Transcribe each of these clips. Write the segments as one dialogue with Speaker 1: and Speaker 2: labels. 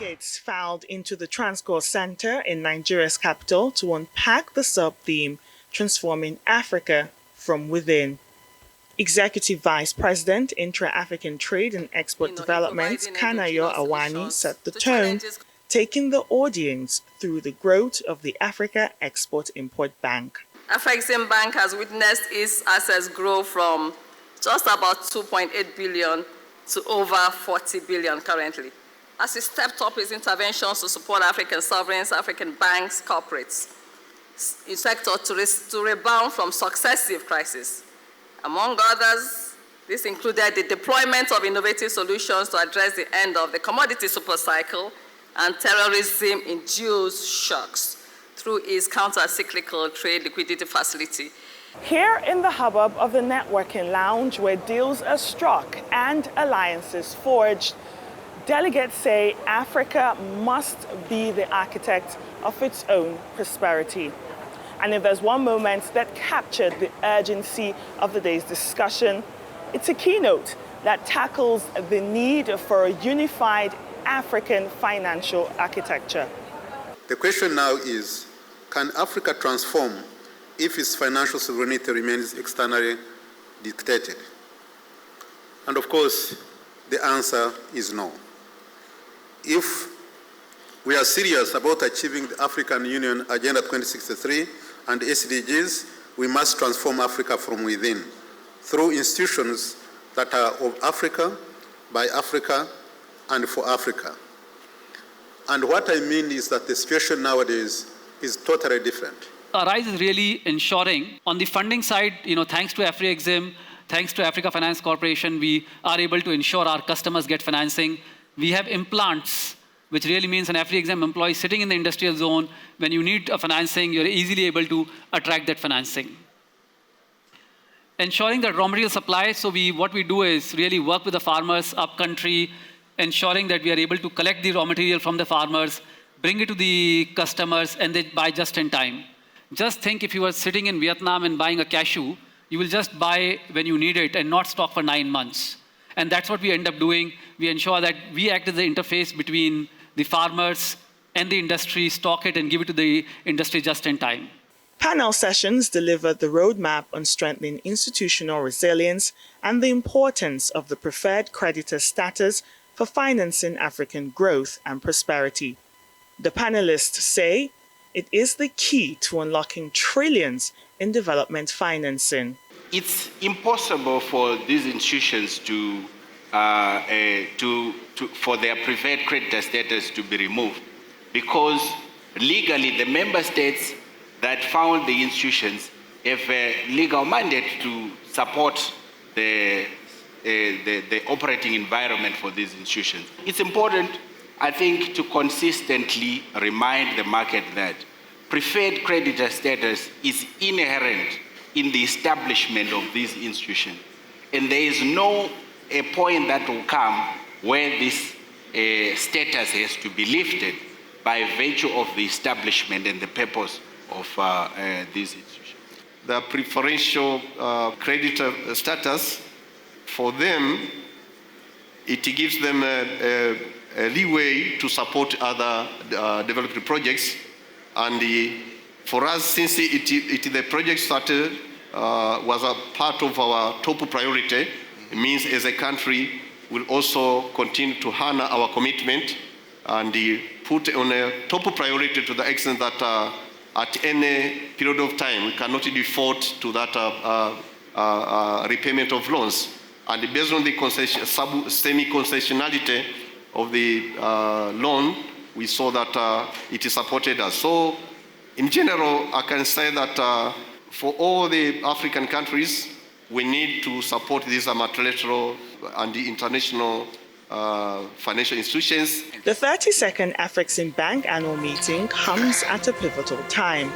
Speaker 1: Delegates filed into the Transcorp Center in Nigeria's capital to unpack the sub-theme Transforming Africa from Within. Executive Vice President, Intra-African Trade and Export Development, Kanayo Awani, set the tone, taking the audience through the growth of the Africa Export-Import Bank.
Speaker 2: Afreximbank has witnessed its assets grow from just about 2.8 billion to over 40 billion currently, as it stepped up its interventions to support African sovereigns, African banks, corporates, in sector to rebound from successive crises. Among others, this included the deployment of innovative solutions to address the end of the commodity supercycle and terrorism-induced shocks through its counter-cyclical trade liquidity facility.
Speaker 1: Here in the hubbub of the networking lounge, where deals are struck and alliances forged, delegates say Africa must be the architect of its own prosperity. And if there's one moment that captured the urgency of the day's discussion, it's a keynote that tackles the need for a unified African financial architecture.
Speaker 3: The question now is, can Africa transform if its financial sovereignty remains externally dictated? And of course, the answer is no. If we are serious about achieving the African Union Agenda 2063 and SDGs, we must transform Africa from within through institutions that are of Africa, by Africa, and for Africa. And what I mean is that the situation nowadays is totally different.
Speaker 4: ARISE is really ensuring, on the funding side, thanks to Afrexim, thanks to Africa Finance Corporation, we are able to ensure our customers get financing. We have implants, which really means an Afrexim employee sitting in the industrial zone, when you need a financing, you're easily able to attract that financing. Ensuring that raw material supply, so what we do is really work with the farmers up country, ensuring that we are able to collect the raw material from the farmers, bring it to the customers, and they buy just in time. Just think if you were sitting in Vietnam and buying a cashew, you will just buy when you need it and not stock for 9 months. And that's what we end up doing. We ensure that we act as the interface between the farmers and the industry, stock it and give it to the industry just in time.
Speaker 1: Panel sessions delivered the roadmap on strengthening institutional resilience and the importance of the preferred creditor status for financing African growth and prosperity. The panelists say it is the key to unlocking trillions in development financing.
Speaker 5: It's impossible for these institutions for their preferred creditor status to be removed, because legally the member states that found the institutions have a legal mandate to support the operating environment for these institutions. It's important, I think, to consistently remind the market that preferred creditor status is inherent in the establishment of these institutions. And there is a point that will come where this status has to be lifted by virtue of the establishment and the purpose of these institutions.
Speaker 6: The preferential creditor status, for them, it gives them a leeway to support other development projects. And for us, since the project started, was a part of our top priority, it means as a country, we'll also continue to honor our commitment and put on a top priority to the extent that at any period of time, we cannot default to that repayment of loans. And based on the semi-concessionality of the loan, we saw that it supported us. So, in general, I can say that for all the African countries, we need to support these multilateral and the international financial institutions.
Speaker 1: The 32nd Afreximbank annual meeting comes at a pivotal time.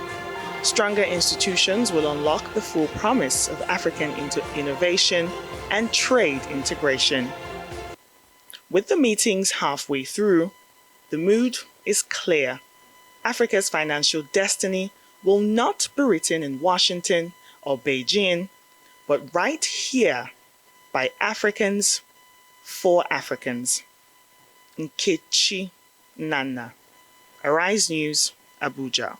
Speaker 1: Stronger institutions will unlock the full promise of African innovation and trade integration. With the meetings halfway through, the mood is clear. Africa's financial destiny will not be written in Washington or Beijing, but right here by Africans for Africans. Nkechi Nana. Arise News, Abuja.